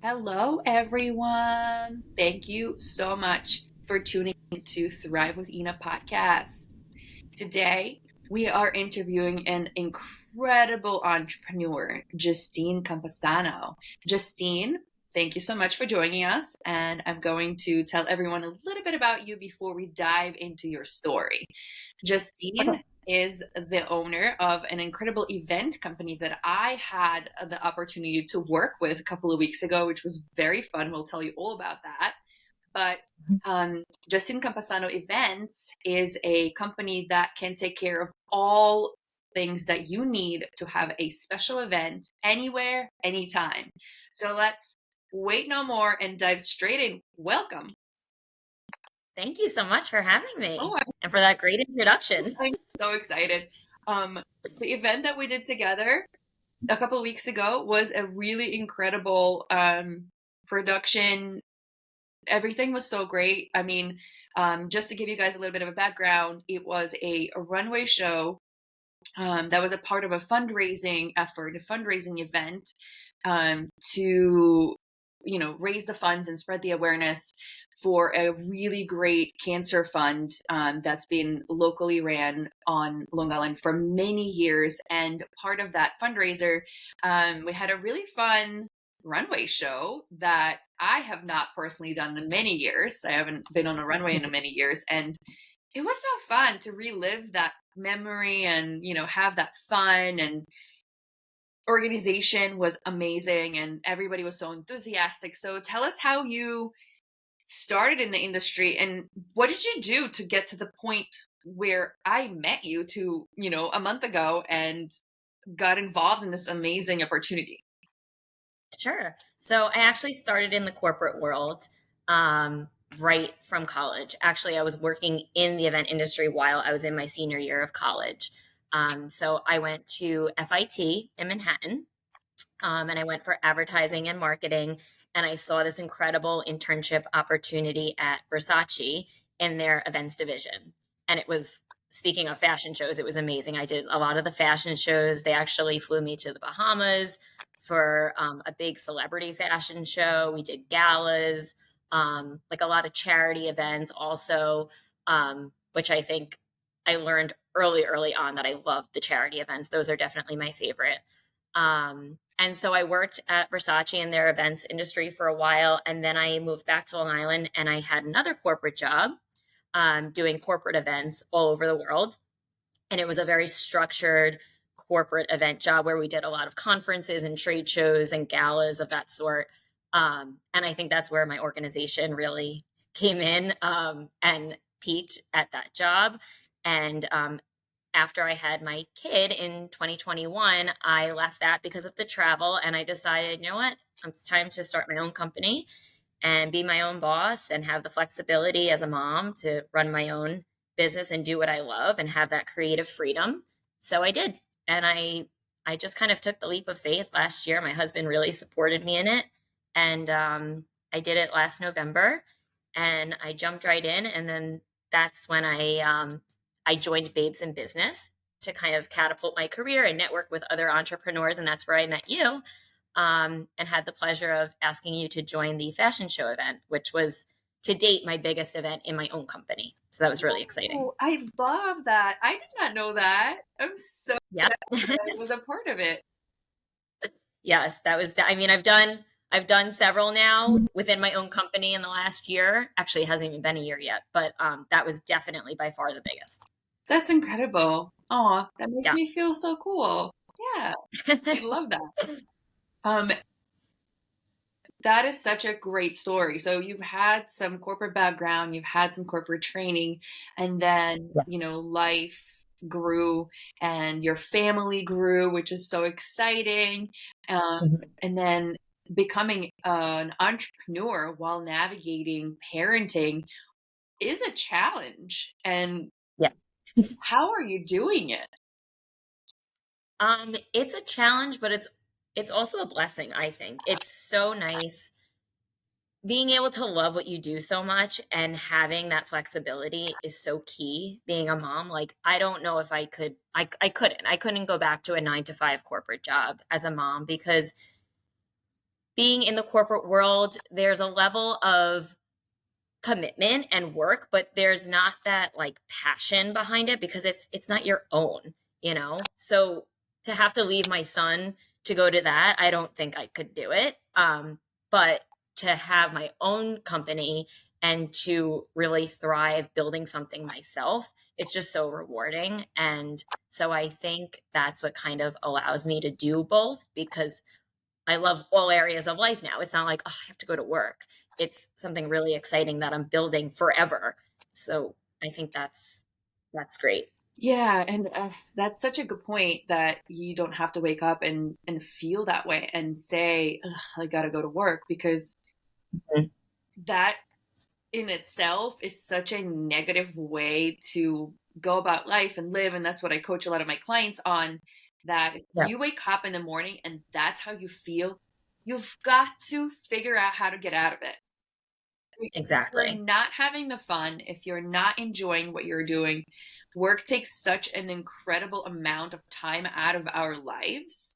Hello, everyone. Thank you so much for tuning to Thrive with Ina podcast. Today, we are interviewing an incredible entrepreneur, Justine Campasano. Justine, thank you so much for joining us. And I'm going to tell everyone a little bit about you before we dive into your story. Justine is the owner of an incredible event company that I had the opportunity to work with a couple of weeks ago, which was very fun. We'll tell you all about that. But Justine Campasano Events is a company that can take care of all things that you need to have a special event anywhere, anytime. So let's wait no more and dive straight in. Welcome. Thank you so much for having Oh, me and for that great introduction. I'm so excited. The event that we did together a couple of weeks ago was a really incredible production. Everything was so great. I mean, just to give you guys a little bit of a background, it was a runway show that was a part of a fundraising effort, a fundraising event to, raise the funds and spread the awareness for a really great cancer fund that's been locally ran on Long Island for many years. And part of that fundraiser, we had a really fun runway show that I have not personally done in many years. I haven't been on a runway in many years. And it was so fun to relive that memory and, have that fun, and organization was amazing and everybody was so enthusiastic. So tell us how you started in the industry and what did you do to get to the point where I met you a month ago and got involved in this amazing opportunity. Sure. So I actually started in the corporate world right from college. Actually, I was working in the event industry while I was in my senior year of college. So I went to FIT in Manhattan, and I went for advertising and marketing. And I saw this incredible internship opportunity at Versace in their events division. And it was, speaking of fashion shows, it was amazing. I did a lot of the fashion shows. They actually flew me to the Bahamas for a big celebrity fashion show. We did galas, like a lot of charity events also, which I think I learned early on that I loved the charity events. Those are definitely my favorite. And so I worked at Versace in their events industry for a while. And then I moved back to Long Island and I had another corporate job doing corporate events all over the world. And it was a very structured corporate event job where we did a lot of conferences and trade shows and galas of that sort. And I think that's where my organization really came in and peaked at that job. And after I had my kid in 2021, I left that because of the travel. And I decided, you know what? It's time to start my own company and be my own boss and have the flexibility as a mom to run my own business and do what I love and have that creative freedom. So I did. And I just kind of took the leap of faith last year. My husband really supported me in it. And I did it last November and I jumped right in. And then that's when I joined Babes in Business to kind of catapult my career and network with other entrepreneurs. And that's where I met you and had the pleasure of asking you to join the fashion show event, which was to date my biggest event in my own company. So that was really exciting. Oh, I love that. I did not know that. I'm so Yeah. glad I was a part of it. Yes, that was, I mean, I've done several now within my own company in the last year. Actually, it hasn't even been a year yet, but that was definitely by far the biggest. That's incredible. Oh, that makes Yeah. me feel so cool. Yeah, I love that. Um, that is such a great story. So you've had some corporate background, you've had some corporate training, and then, Yeah. life grew and your family grew, which is so exciting. And then becoming an entrepreneur while navigating parenting is a challenge. And Yes. how are you doing it? It's a challenge, but it's also a blessing, I think. It's so nice being able to love what you do so much and having that flexibility is so key being a mom. Like I don't know if I couldn't go back to a 9 to 5 corporate job as a mom because being in the corporate world, there's a level of commitment and work, but there's not that like passion behind it because it's not your own, you know? So to have to leave my son to go to that, I don't think I could do it. But to have my own company and to really thrive building something myself, it's just so rewarding. And so I think that's what kind of allows me to do both because I love all areas of life now. It's not like, oh, I have to go to work. It's something really exciting that I'm building forever. So I think that's great. Yeah, and that's such a good point that you don't have to wake up and feel that way and say, "Ugh, I gotta go to work," because Mhm. that in itself is such a negative way to go about life and live. And that's what I coach a lot of my clients on, that if Yeah, you wake up in the morning and that's how you feel, you've got to figure out how to get out of it. Because if you're exactly. not having the fun, if you're not enjoying what you're doing, work takes such an incredible amount of time out of our lives.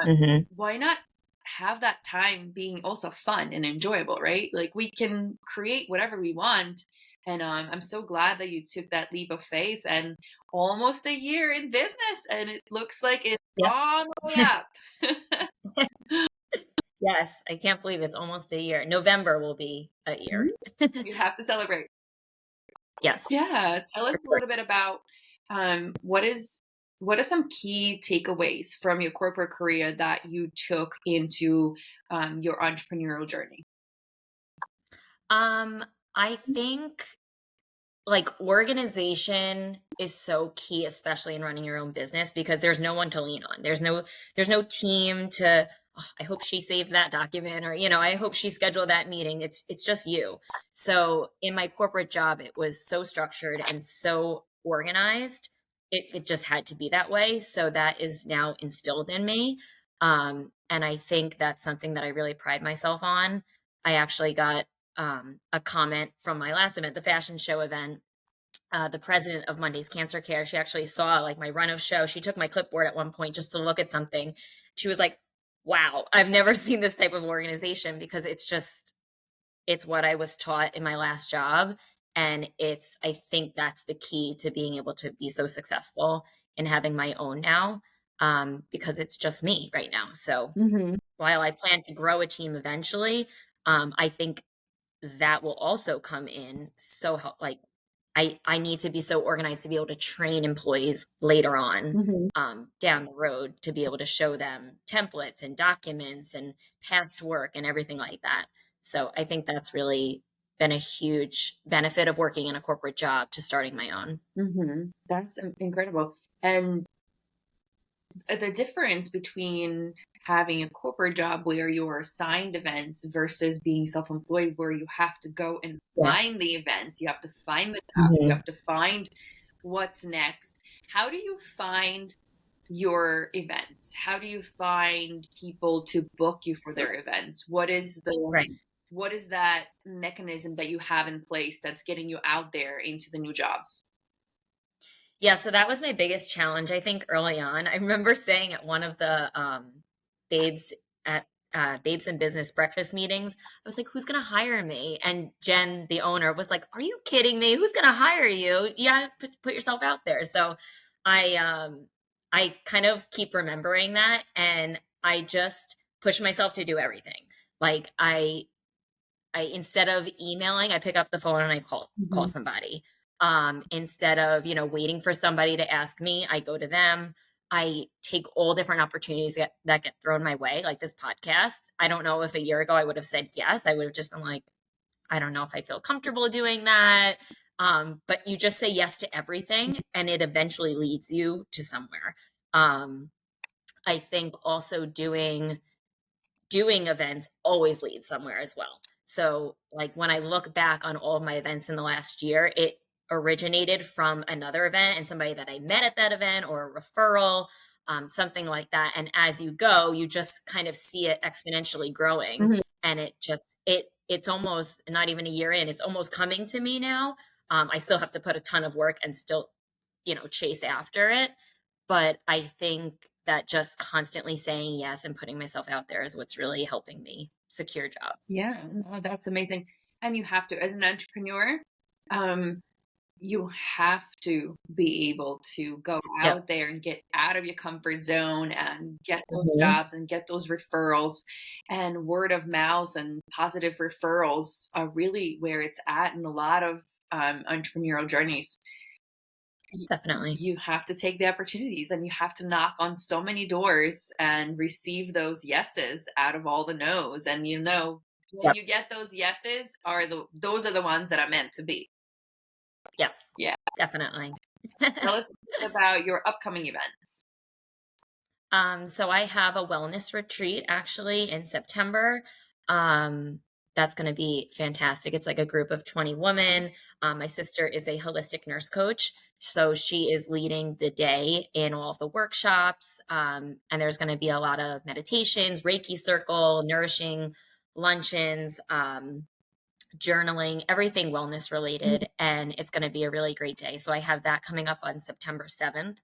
Hmm. Why not have that time being also fun and enjoyable, right? Like we can create whatever we want. And I'm so glad that you took that leap of faith and almost a year in business, and it looks like it's Yeah. on the way up. Yes, I can't believe it's almost a year. November will be a year. Mhm. You have to celebrate. Yes, Yeah, tell for us a sure. little bit about what are some key takeaways from your corporate career that you took into your entrepreneurial journey? Um, I think like organization is so key, especially in running your own business, because there's no one to lean on. There's no team to, "Oh, I hope she saved that document," or I hope she scheduled that meeting. It's just you. So in my corporate job it was so structured and so organized. It just had to be that way, so that is now instilled in me. And I think that's something that I really pride myself on. I actually got a comment from my last event, the fashion show event. The president of Monday's Cancer Care, she actually saw like my run of show. She took my clipboard at one point just to look at something. She was like, "Wow, I've never seen this type of organization," because it's what I was taught in my last job, and I think that's the key to being able to be so successful in having my own now, because it's just me right now. So Hmm. while I plan to grow a team eventually, I think that will also come in so like I need to be so organized to be able to train employees later on, Hmm. down the road, to be able to show them templates and documents and past work and everything like that. So I think that's really been a huge benefit of working in a corporate job to starting my own. That's incredible. And the difference between having a corporate job where you're assigned events versus being self-employed where you have to go and Yeah. find the events, you have to find the jobs, you Hmm. have to find what's next. How do you find your events? How do you find people to book you for their events? Right. What is that mechanism that you have in place that's getting you out there into the new jobs? Yeah, so that was my biggest challenge, I think, early on. I remember saying at one of the babes at babes in business breakfast meetings, I was like, "Who's gonna hire me?" And Jen, the owner, was like, "Are you kidding me? Who's gonna hire you? You gotta put yourself out there." So I kind of keep remembering that, and I just push myself to do everything. Like I instead of emailing, I pick up the phone and I call Mhm. somebody. Instead of, waiting for somebody to ask me, I go to them. I take all different opportunities that get thrown my way, like this podcast. I don't know if a year ago I would have said yes. I would have just been like, I don't know if I feel comfortable doing that. But you just say yes to everything and it eventually leads you to somewhere. Um, I think also doing events always leads somewhere as well. So, like when I look back on all of my events in the last year, it originated from another event and somebody that I met at that event or a referral, something like that. And as you go, you just kind of see it exponentially growing, Mhm. and it's almost not even a year in; it's almost coming to me now. I still have to put a ton of work and still, chase after it, but I think that just constantly saying yes and putting myself out there is what's really helping me secure jobs. Yeah, no, that's amazing. And you have to, as an entrepreneur, um, you have to be able to go Yep. out there and get out of your comfort zone and get those Mhm. jobs and get those referrals. And word of mouth and positive referrals are really where it's at in a lot of entrepreneurial journeys. Y- Definitely. You have to take the opportunities and you have to knock on so many doors and receive those yeses out of all the no's. And when Yep. you get those yeses, those are the ones that are meant to be. Yes. Yeah. Definitely. Tell us a bit about your upcoming events. So I have a wellness retreat actually in September. Um, that's going to be fantastic. It's like a group of 20 women. My sister is a holistic nurse coach. So she is leading the day in all of the workshops. And there's going to be a lot of meditations, Reiki circle, nourishing luncheons, journaling, everything wellness related. And it's going to be a really great day. So I have that coming up on September 7th.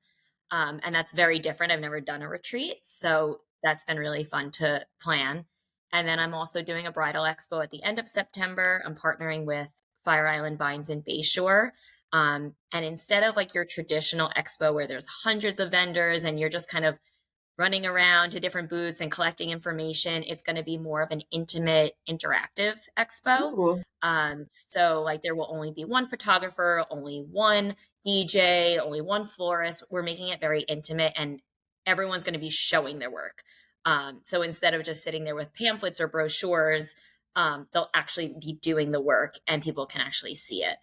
And that's very different. I've never done a retreat. So that's been really fun to plan. And then I'm also doing a bridal expo at the end of September. I'm partnering with Fire Island Vines in Bayshore. And instead of like your traditional expo where there's hundreds of vendors and you're just kind of running around to different booths and collecting information, it's going to be more of an intimate, interactive expo. Ooh. So like there will only be one photographer, only one DJ, only one florist. We're making it very intimate and everyone's going to be showing their work. So instead of just sitting there with pamphlets or brochures, they'll actually be doing the work and people can actually see it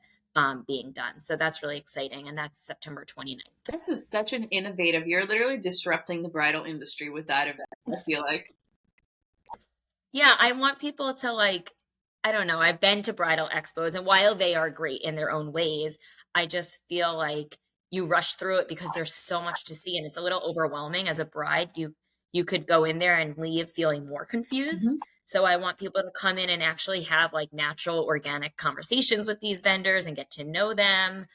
being done. So that's really exciting. And that's September 29th. Such an innovative. You're literally disrupting the bridal industry with that event. I feel like. Yeah, I want people to like, I don't know, I've been to bridal expos and while they are great in their own ways, I just feel like you rush through it because there's so much to see and it's a little overwhelming as a bride. You could go in there and leave feeling more confused. Mhm. So I want people to come in and actually have like natural organic conversations with these vendors and get to know them.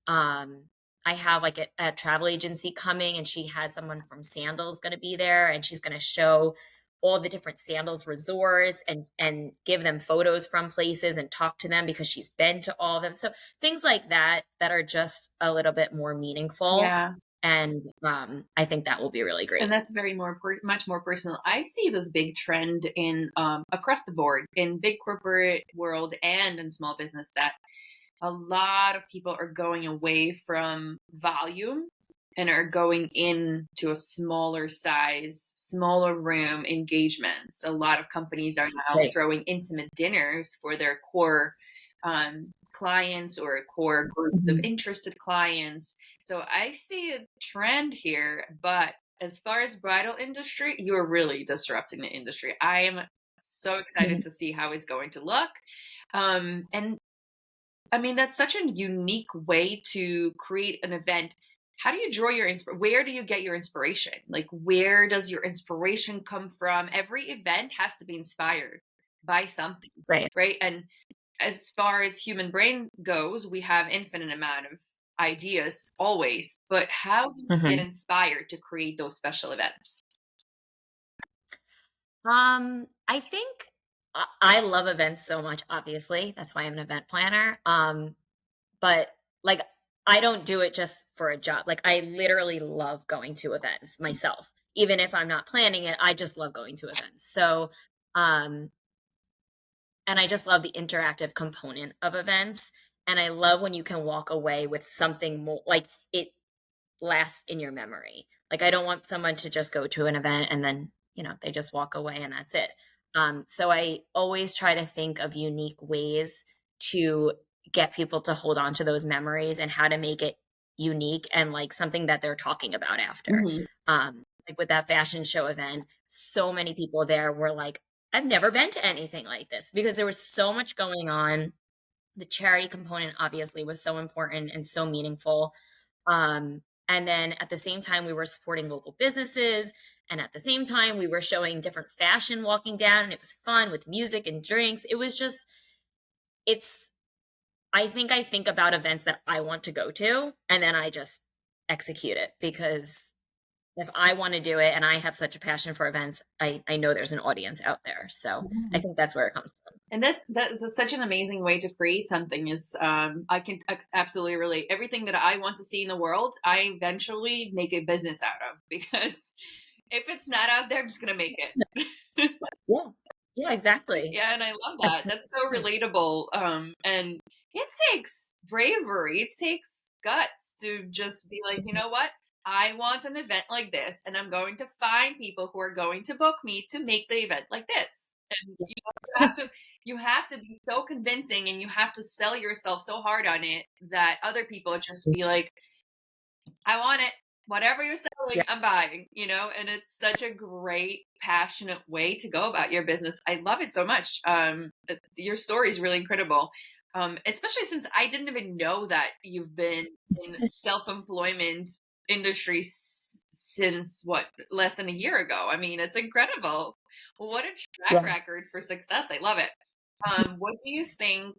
um, I have like a travel agency coming and she has someone from Sandals going to be there and she's going to show all the different Sandals resorts and give them photos from places and talk to them because she's been to all of them. So things like that that are just a little bit more meaningful. Yeah. And I think that will be really And great. that's very much more personal. I see this big trend in across the board in big corporate world and in small business that a lot of people are going away from volume and are going into a smaller size, smaller room engagements. A lot of companies are now Right. throwing intimate dinners for their core clients or core groups of Mhm. interested clients. So I see a trend here, but as far as bridal industry, you're really disrupting the industry. I am so excited Mhm. to see how it's going to look. And I mean, that's such a unique way to create an event. How do you draw your where do you get your inspiration? Like where does your inspiration come from? Every event has to be inspired by something, Right. right? And as far as human brain goes, we have infinite amount of ideas always, but how do you get Mhm. inspired to create those special events? I think I love events so much, obviously. That's why I'm an event planner. But, like, I don't do it just for a job. Like, I literally love going to events myself. Even if I'm not planning it, I just love going to events. So, um, and I just love the interactive component of events. And I love when you can walk away with something more like it lasts in your memory. Like I don't want someone to just go to an event and then, they just walk away and that's it. So I always try to think of unique ways to get people to hold on to those memories and how to make it unique and like something that they're talking about after. Mhm. Like with that fashion show event, so many people there were like, I've never been to anything like this because there was so much going on. The charity component obviously was so important and so meaningful. And then at the same time, we were supporting local businesses. And at the same time, we were showing different fashion walking down, and it was fun with music and drinks. It was just, it's, I think about events that I want to go to, and then I just execute it because if I want to do it and I have such a passion for events, I know there's an audience out there. So I Yeah. think that's where it comes from. And that's such an amazing way to create something. Is I can absolutely relate. Everything that I want to see in the world, I eventually make a business out of, because if it's not out there, I'm just gonna make it. Yeah. Yeah, exactly. Yeah, and I love That's that. That's so relatable. And it takes bravery. It takes guts to just be like, you know what? I want an event like this, and I'm going to find people who are going to book me to make the event like this. And you have to be so convincing, and you have to sell yourself so hard on it that other people just be like, I want it. Whatever you're selling, yeah. I'm buying, and it's such a great, passionate way to go about your business. I love it so much. Your story is really incredible. Especially since I didn't even know that you've been in self-employment industry since what, less than a year ago. I mean, it's incredible. What a track Yeah. record for success. I love it. What do you think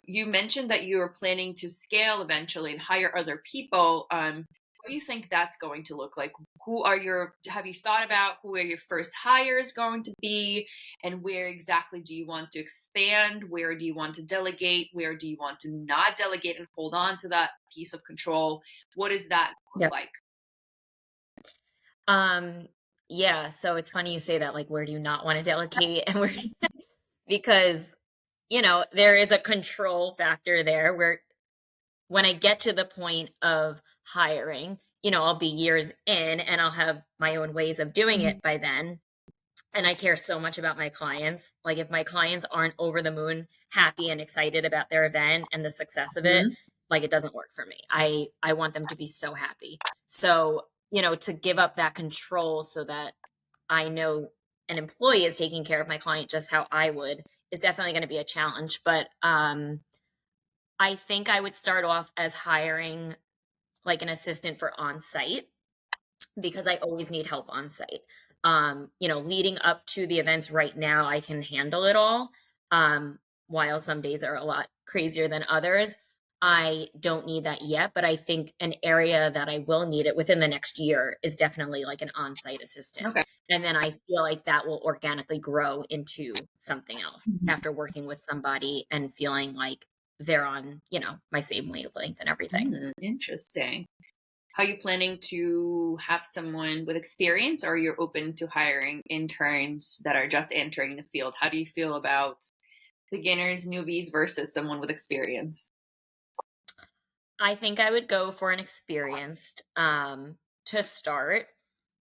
you mentioned that you are planning to scale eventually and hire other people. What do you think that's going to look like? Have you thought about who are your first hires going to be, and where exactly do you want to expand? Where do you want to delegate? Where do you want to not delegate and hold on to that piece of control? What does that look Yeah. like? Um, yeah. So it's funny you say that, like, where do you not want to delegate and where, because, there is a control factor there where when I get to the point of hiring, I'll be years in and I'll have my own ways of doing Mhm. it by then. And I care so much about my clients. Like, if my clients aren't over the moon happy and excited about their event and the success of it, Mhm. like, it doesn't work for me. I want them to be so happy. So, to give up that control so that I know an employee is taking care of my client just how I would is definitely going to be a challenge. But I think I would start off as hiring like an assistant for on site because I always need help on site. Leading up to the events right now, I can handle it all. Um, while some days are a lot crazier than others, I don't need that yet. But I think an area that I will need it within the next year is definitely like an on site assistant. Okay. And then I feel like that will organically grow into something else Mhm. after working with somebody and feeling like they're on, my same wavelength and everything. Interesting. Are you planning to have someone with experience, or you're open to hiring interns that are just entering the field? How do you feel about beginners, newbies versus someone with experience? I think I would go for an experienced to start.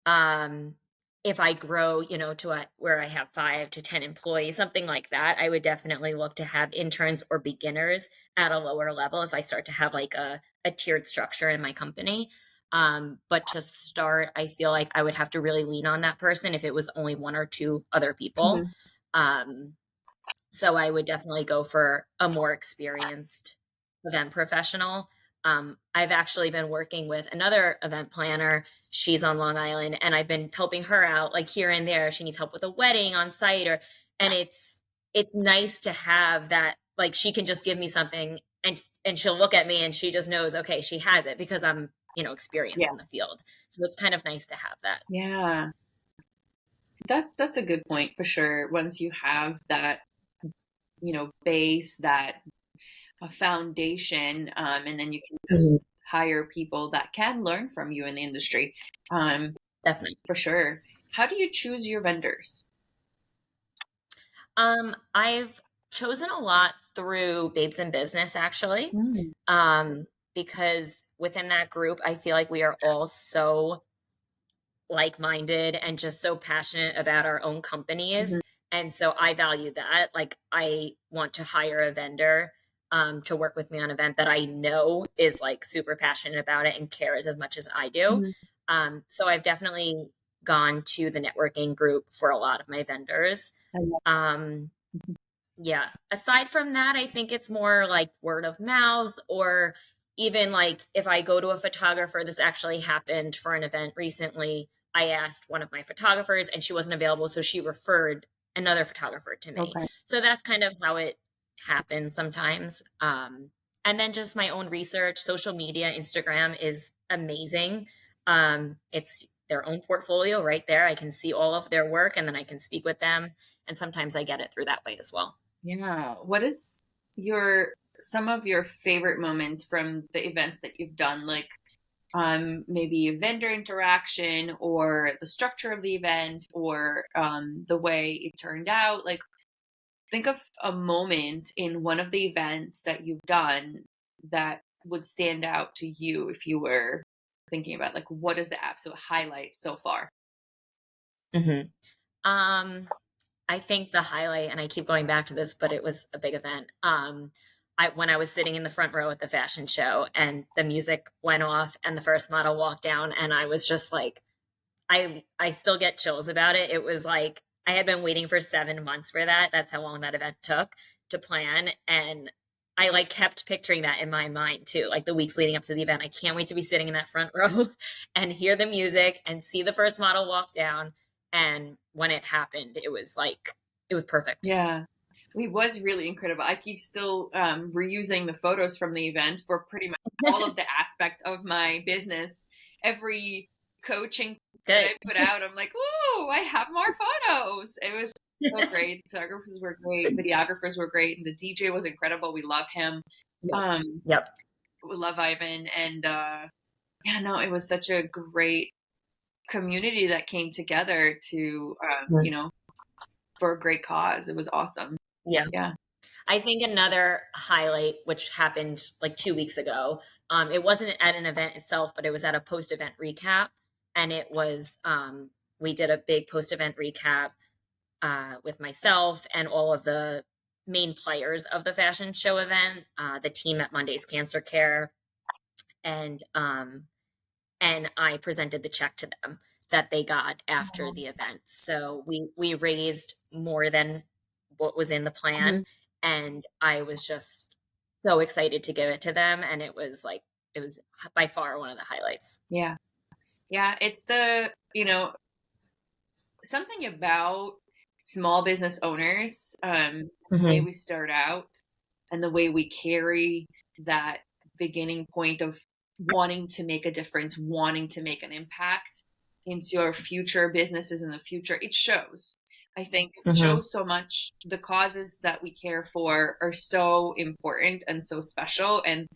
Um, if I grow, to where I have 5 to 10 employees, something like that, I would definitely look to have interns or beginners at a lower level if I start to have like a tiered structure in my company. But to start, I feel like I would have to really lean on that person if it was only one or two other people. Mhm. Um, so I would definitely go for a more experienced event professional. I've actually been working with another event planner. She's on Long Island, and I've been helping her out like here and there. She needs help with a wedding on site, and it's nice to have that. Like, she can just give me something, and she'll look at me, and she just knows, okay, she has it because I'm Yeah. experienced in the field. So it's kind of nice to have that. Yeah. That's a good point for sure. Once you have that, base, that a foundation, and then you can Mhm. just hire people that can learn from you in the industry. Um, Definitely. for sure. How do you choose your vendors? I've chosen a lot through Babes in Business, actually, Mm. because within that group, I feel like we are all so like-minded and just so passionate about our own companies. Mhm. And so I value that. Like, I want to hire a vendor to work with me on an event that I know is like super passionate about it and cares as much as I do. Mhm. So I've definitely gone to the networking group for a lot of my vendors. I love. Um, yeah. Aside from that, I think it's more like word of mouth, or even like if I go to a photographer, this actually happened for an event recently. I asked one of my photographers and she wasn't available. So she referred another photographer to me. Okay. So that's kind of how it happens sometimes. And then just my own research, social media, Instagram is amazing. It's their own portfolio right there. I can see all of their work and then I can speak with them. And sometimes I get it through that way as well. Yeah. What is some of your favorite moments from the events that you've done? Like maybe vendor interaction or the structure of the event or the way it turned out. Like, think of a moment in one of the events that you've done that would stand out to you if you were thinking about like what is the absolute highlight so far? Hmm. Um, I think the highlight, and I keep going back to this, but it was a big event. When I was sitting in the front row at the fashion show and the music went off and the first model walked down, and I was just like, I still get chills about it. It was like I had been waiting for 7 months for that. That's how long that event took to plan, and I like kept picturing that in my mind too. Like the weeks leading up to the event, I can't wait to be sitting in that front row and hear the music and see the first model walk down. And when it happened, it was like it was perfect. Yeah. It was really incredible. I keep still reusing the photos from the event for pretty much all of the aspects of my business. Every coaching that Good. I put out, I'm like, "Ooh, I have more photos." It was so great. Photographers were great, videographers were great, and the DJ was incredible. We love him. Yep. Um, Yep. we love Ivan, and yeah, no, it was such a great community that came together to, Mm. for a great cause. It was awesome. Yeah. Yeah. I think another highlight, which happened like 2 weeks ago, it wasn't at an event itself, but it was at a post event recap. And it was, we did a big post event recap with myself and all of the main players of the fashion show event, the team at Monday's Cancer Care, and I presented the check to them that they got after the event. So we raised more than what was in the plan, Mhm. and I was just so excited to give it to them, and it was by far one of the highlights. Yeah. Yeah. It's something about small business owners, the way Hmm. we start out and the way we carry that beginning point of wanting to make a difference, wanting to make an impact into our future businesses in the future. It shows. I think it Hmm. shows so much. The causes that we care for are so important and so special. And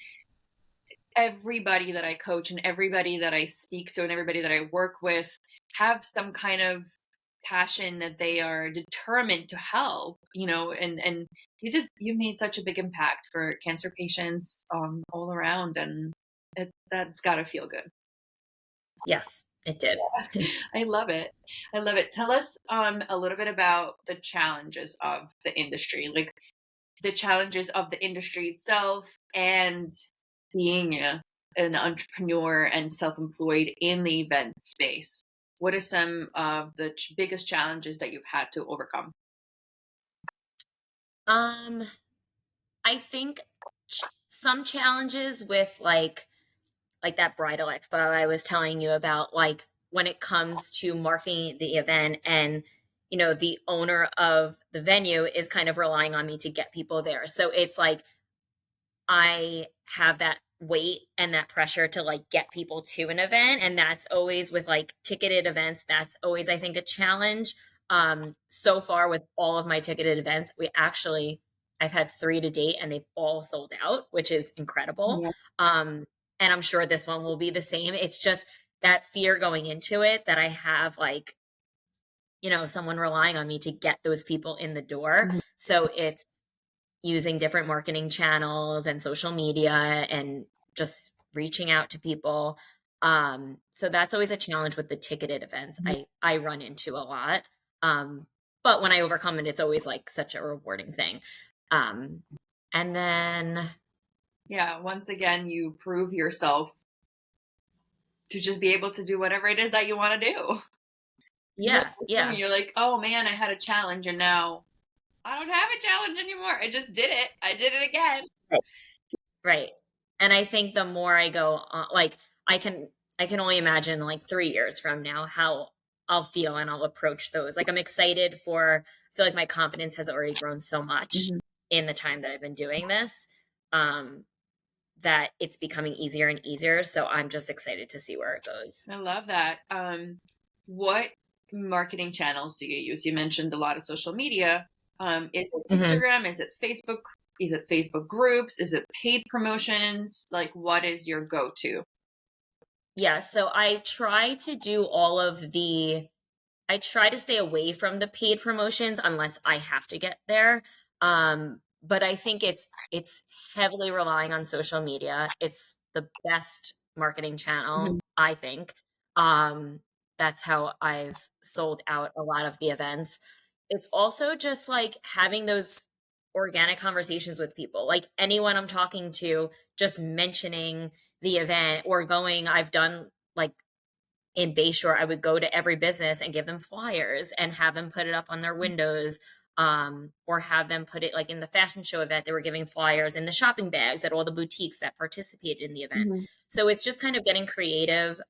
everybody that I coach and everybody that I speak to and everybody that I work with have some kind of passion that they are determined to help, and you made such a big impact for cancer patients all around, and that's got to feel good. Yes, it did. I love it. I love it. Tell us a little bit about the challenges of the industry, like the challenges of the industry itself and being an entrepreneur and self-employed in the event space. What are some of the biggest challenges that you've had to overcome? Um, I think some challenges with like that bridal expo I was telling you about, like when it comes to marketing the event and the owner of the venue is kind of relying on me to get people there. So it's like I have that weight and that pressure to like get people to an event, and that's always with like ticketed events, that's always I think a challenge. So far with all of my ticketed events, I've had 3 to date and they've all sold out, which is incredible. Yeah. And I'm sure this one will be the same. It's just that fear going into it that I have, like, someone relying on me to get those people in the door. Mhm. So it's using different marketing channels and social media and just reaching out to people. So that's always a challenge with the ticketed events. I run into a lot. Um, but when I overcome it, it's always like such a rewarding thing. Um, and then Yeah, once again, you prove yourself to just be able to do whatever it is that you want to do. You look yeah, at them and yeah. you're like, oh man, I had a challenge and now I don't have a challenge anymore. I just did it. I did it again. Right. And I think the more I go on, like I can I can only imagine like 3 years from now how I'll feel and I'll approach those. Like I'm excited I feel like my confidence has already grown so much Mhm. in the time that I've been doing this. Um that it's becoming easier and easier. So I'm just excited to see where it goes. I love that. What marketing channels do you use? You mentioned a lot of social media. Is it Mhm. Instagram? Is it Facebook? Is it Facebook groups? Is it paid promotions? Like, what is your go-to? Yeah, so I try to stay away from the paid promotions unless I have to get there. But I think it's heavily relying on social media. It's the best marketing channel, Mhm. I think. Um, that's how I've sold out a lot of the events. It's also just like having those organic conversations with people. Like anyone I'm talking to, just mentioning the event or going, I've done like in Bayshore, I would go to every business and give them flyers and have them put it up on their windows, or have them put it like in the fashion show event. They were giving flyers in the shopping bags at all the boutiques that participated in the event. Mhm. So it's just kind of getting creative.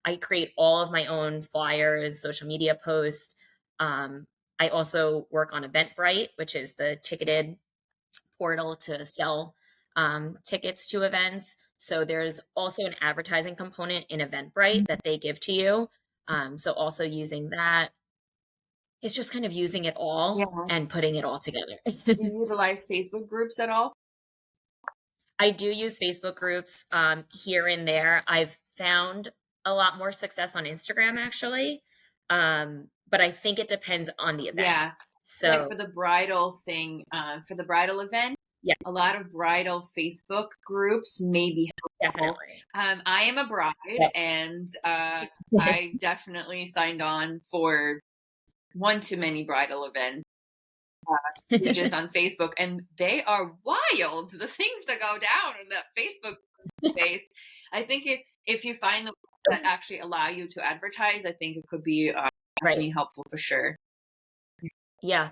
I create all of my own flyers, social media posts. Um, I also work on Eventbrite, which is the ticketed portal to sell tickets to events. So there's also an advertising component in Eventbrite that they give to you. So also using that, it's just kind of using it all Yeah. and putting it all together. Do you utilize Facebook groups at all? I do use Facebook groups here and there. I've found a lot more success on Instagram actually, but I think it depends on the event. Yeah. Like So for the bridal thing, for the bridal event, yeah, a lot of bridal Facebook groups may be helpful. definitely. I am a bride, Yep. and I definitely signed on for one too many bridal event pages on Facebook, and they are wild. The things that go down in that Facebook space. I think if you find the ones that actually allow you to advertise, I think it could be Right. definitely helpful for sure. Yeah.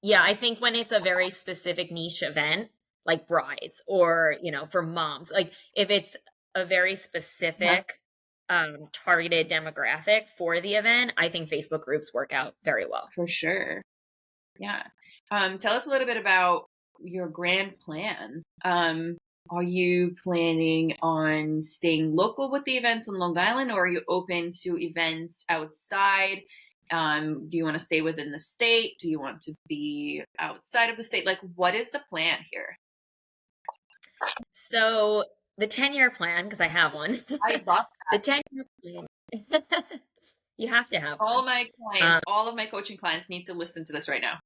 Yeah, I think when it's a very specific niche event, like brides or, for moms, like if it's a very Uh-huh. specific targeted demographic for the event, I think Facebook groups work out very well. For sure. Yeah. Tell us a little bit about your grand plan. Are you planning on staying local with the events in Long Island, or are you open to events outside? Do you want to stay within the state? Do you want to be outside of the state? Like, what is the plan here? So the 10-year plan, because I have one, I love the 10-year plan, you have to have all one. my clients, Um, all of my coaching clients need to listen to this right now.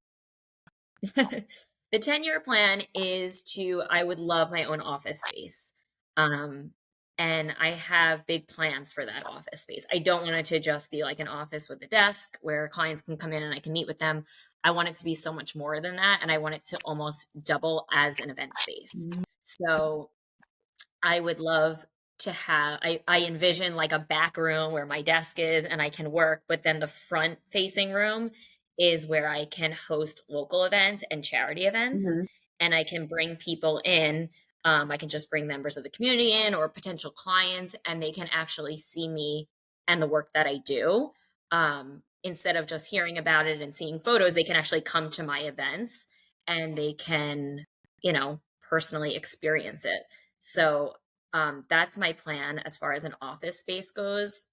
the 10-year plan is I would love my own office space. Um, and I have big plans for that office space. I don't want it to just be like an office with a desk where clients can come in and I can meet with them. I want it to be so much more than that. And I want it to almost double as an event space. Mhm. So I would love to have I envision like a back room where my desk is and I can work, but then the front facing room is where I can host local events and charity events Mhm. and I can bring people in. I can just bring members of the community in or potential clients and they can actually see me and the work that I do. Instead of just hearing about it and seeing photos, they can actually come to my events and they can, personally experience it. So that's my plan as far as an office space goes.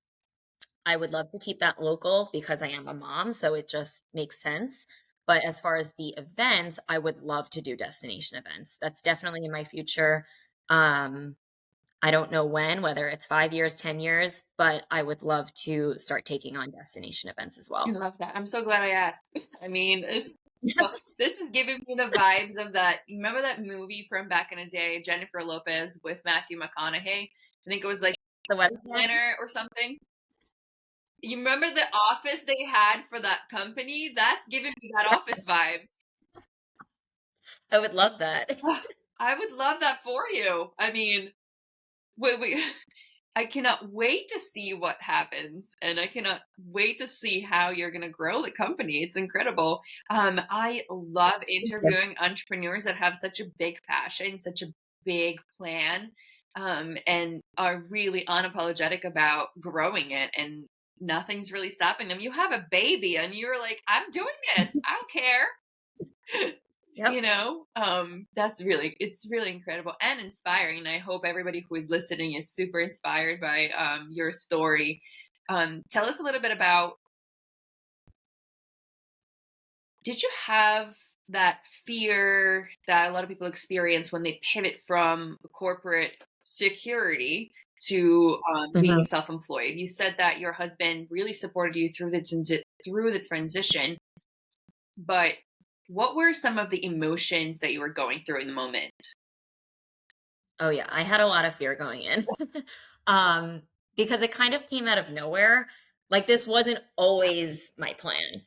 I would love to keep that local because I am a mom, so it just makes sense. But as far as the events, I would love to do destination events. That's definitely in my future. Um, I don't know when, whether it's 5 years, 10 years, but I would love to start taking on destination events as I well. love that. I'm so glad I asked. I mean, this is giving me the vibes of that. You remember that movie from back in the day, Jennifer Lopez with Matthew McConaughey? I think it was like The wedding planner? Planner or something. You remember the office they had for that company? That's giving me that office vibes. I would love that. I would love that for you. I mean, we I cannot wait to see what happens, and I cannot wait to see how you're going to grow the company. It's incredible. I love interviewing entrepreneurs that have such a big passion, such a big plan, and are really unapologetic about growing it, and nothing's really stopping them. You have a baby, and you're like, I'm doing this. I don't care. Yep. It's really incredible and inspiring. And I hope everybody who is listening is super inspired by your story. Tell us a little bit about, did you have that fear that a lot of people experience when they pivot from corporate security to being Hmm. self-employed? You said that your husband really supported you through the transition, but what were some of the emotions that you were going through in the moment? Oh yeah, I had a lot of fear going in. um, because it kind of came out of nowhere. Like this wasn't always my plan.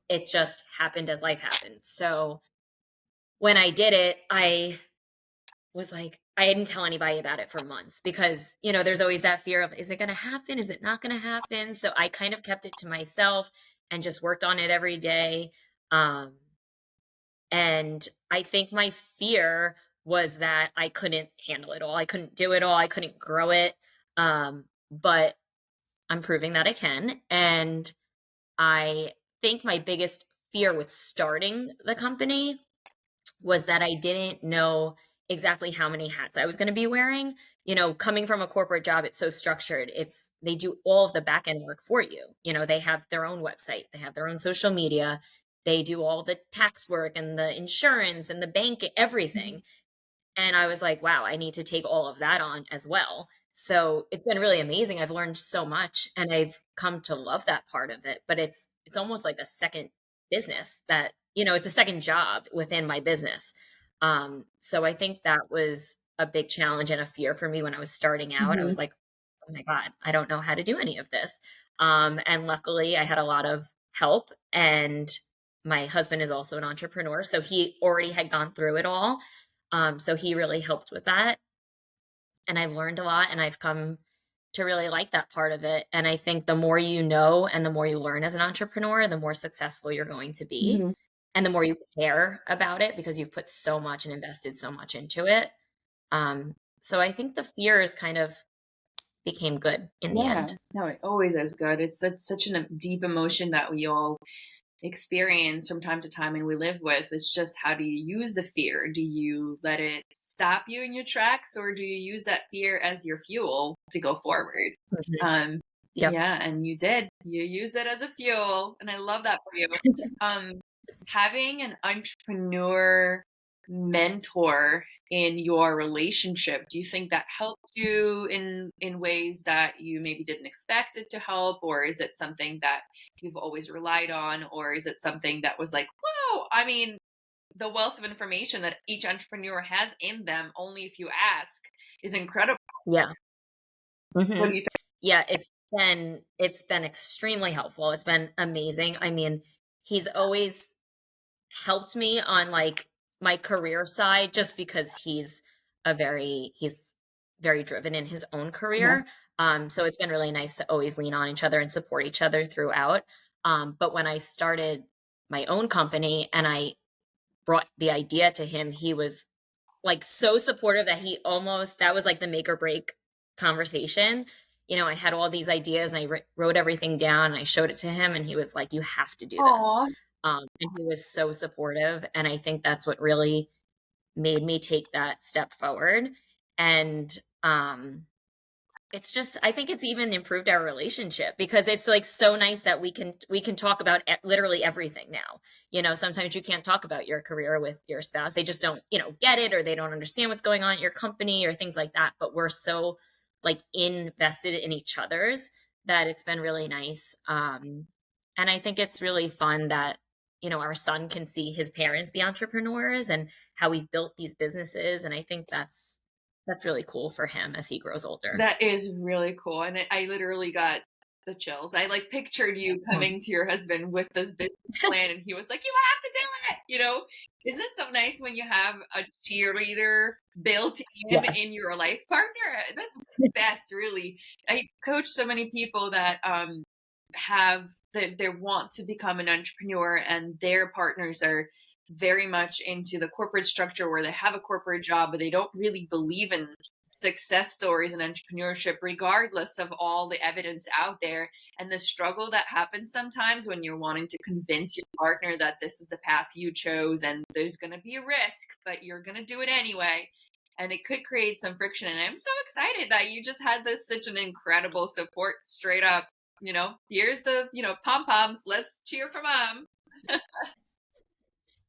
It just happened as life happened. So when I did it, I was like, I didn't tell anybody about it for months because, there's always that fear of, is it going to happen? Is it not going to happen? So I kind of kept it to myself and just worked on it every day. Um, and I think my fear was that I couldn't handle it all. I couldn't do it all. I couldn't grow it. But I'm proving that I can. And I think my biggest fear with starting the company was that I didn't know exactly how many hats I was going to be wearing. Coming from a corporate job, it's so structured. They do all of the back end work for you. They have their own website, they have their own social media, they do all the tax work and the insurance and the bank, Mhm. everything. And I was like, wow, I need to take all of that on as well. So it's been really amazing. I've learned so much and I've come to love that part of it. But it's almost like a second business it's a second job within my business. So I think that was a big challenge and a fear for me when I was starting out. I Mhm. was like, oh my God, I don't know how to do any of this. And luckily I had a lot of help, and my husband is also an entrepreneur. So he already had gone through it all. So he really helped with that. And I've learned a lot and I've come to really like that part of it. And I think the more you know and the more you learn as an entrepreneur, the more successful you're going to be. Mhm. And the more you care about it because you've put so much and invested so much into it. So I think the fears kind of became good in the Yeah, end. no, it always is good. It's such a deep emotion that we all experience from time to time and we live with. It's just, how do you use the fear? Do you let it stop you in your tracks, or do you use that fear as your fuel to go forward? Mhm. Um, Yep. yeah, and you did. You used it as a fuel, and I love that for you. Um, Having an entrepreneur mentor in your relationship, do you think that helped you in ways that you maybe didn't expect it to help, or is it something that you've always relied on, or is it something that was like, whoa, I mean, the wealth of information that each entrepreneur has in them, only if you ask, is incredible. Yeah. What Hmm. do you Yeah. It's been extremely helpful. It's been amazing. I mean, he's always helped me on like my career side just because he's very driven in his own think? career. So it's been really nice to always lean on each other and support each other throughout. But when I started my own company and I brought the idea to him, he was like so supportive that that was like the make or break conversation. I had all these ideas and I wrote everything down and I showed it to him and he was like, you have to do this. Aw, And he was so supportive. And I think that's what really made me take that step forward. And it's just, I think it's even improved our relationship because it's like so nice that we can talk about literally everything now. Sometimes you can't talk about your career with your spouse. They just don't, get it, or they don't understand what's going on at your company or things like that. But we're so like invested in each other's that it's been really nice. And I think it's really fun that our son can see his parents be entrepreneurs and how we've built these businesses. And I think that's really cool for him as he grows older. that is really cool. And I literally got the chills. I like pictured you Mhm. coming to your husband with this business plan, and he was like, "You have to do it." Isn't it so nice when you have a cheerleader built Yes. in your life partner? That's the best, really. I coach so many people that have they want to become an entrepreneur, and their partners are very much into the corporate structure where they have a corporate job, but they don't really believe in success stories in entrepreneurship, regardless of all the evidence out there. And the struggle that happens sometimes when you're wanting to convince your partner that this is the path you chose and there's going to be a risk, but you're going to do it anyway. And it could create some friction. And I'm so excited that you just had this such an incredible support straight up. Here's the, pom poms. Let's cheer for mom.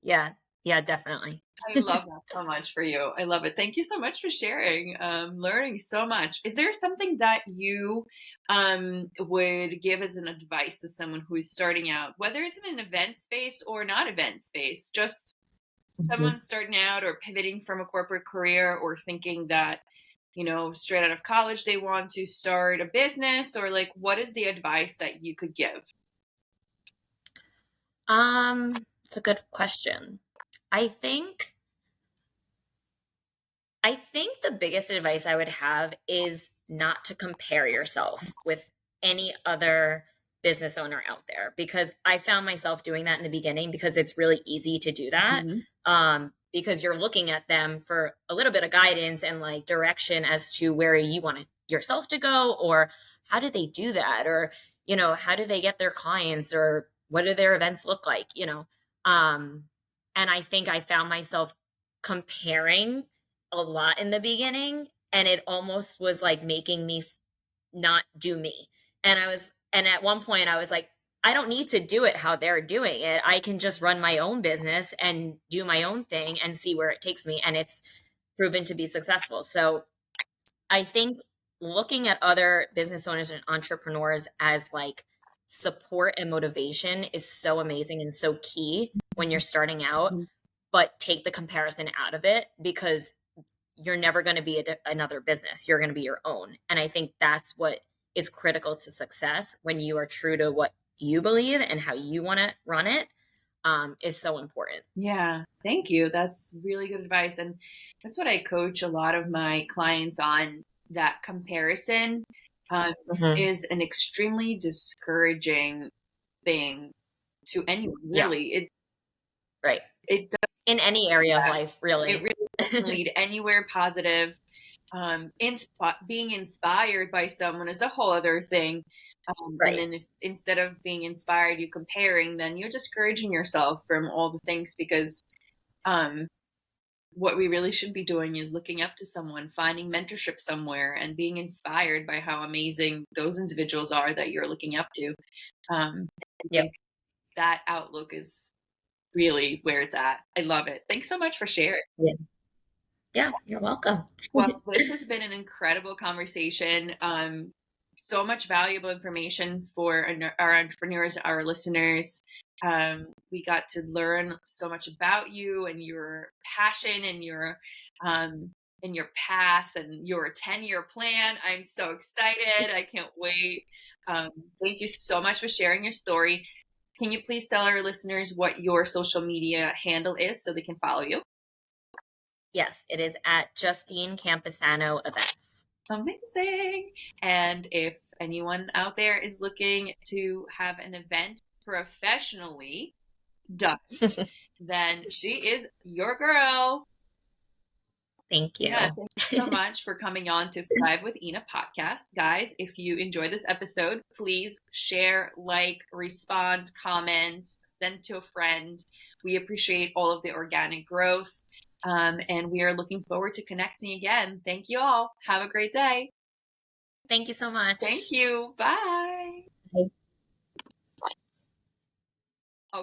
Yeah. Yeah, definitely. I love that so much for you. I love it. Thank you so much for sharing, learning so much. Is there something that you would give as an advice to someone who is starting out, whether it's in an event space or not event space, just someone starting out or pivoting from a corporate career or thinking that, straight out of college, they want to start a business, or like, what is the advice that you could give? It's a good question. I think the biggest advice I would have is not to compare yourself with any other business owner out there, because I found myself doing that in the beginning because it's really easy to do that. Because you're looking at them for a little bit of guidance and like direction as to where you want yourself to go, or how do they do that, or how do they get their clients, or what do their events look like, and I think I found myself comparing a lot in the beginning, and it almost was like making me not do me. And at one point I was like, I don't need to do it how they're doing it. I can just run my own business and do my own thing and see where it takes me. And it's proven to be successful. So I think looking at other business owners and entrepreneurs as like support and motivation is so amazing and so key when you're starting out, but take the comparison out of it, because you're never going to be another business. You're going to be your own. And I think that's what is critical to success, when you are true to what you believe and how you want to run it, is so important. Yeah, thank you. That's really good advice. And that's what I coach a lot of my clients on. That comparison is an extremely discouraging thing to anyone, really. Right. It does, in any area of life, really. It really doesn't lead anywhere positive. Being inspired by someone is a whole other thing. Right. And then if instead of being inspired, you're comparing, then you're discouraging yourself from all the things, because what we really should be doing is looking up to someone, finding mentorship somewhere, and being inspired by how amazing those individuals are that you're looking up to. I think that outlook is really where it's at. I love it. Thanks so much for sharing. Yeah, you're welcome. Well, this has been an incredible conversation. So much valuable information for our entrepreneurs, our listeners. We got to learn so much about you and your passion and your path and your 10-year plan. I'm so excited. I can't wait. Thank you so much for sharing your story. Can you please tell our listeners what your social media handle is so they can follow you? Yes, it is at Justine Campasano Events. Amazing. And if anyone out there is looking to have an event professionally done, then she is your girl. Thank you. Yeah, thank you so much for coming on to Thrive with Ina podcast. Guys, if you enjoyed this episode, please share, like, respond, comment, send to a friend. We appreciate all of the organic growth. And we are looking forward to connecting again. Thank you all. Have a great day. Thank you so much. Thank you. Bye.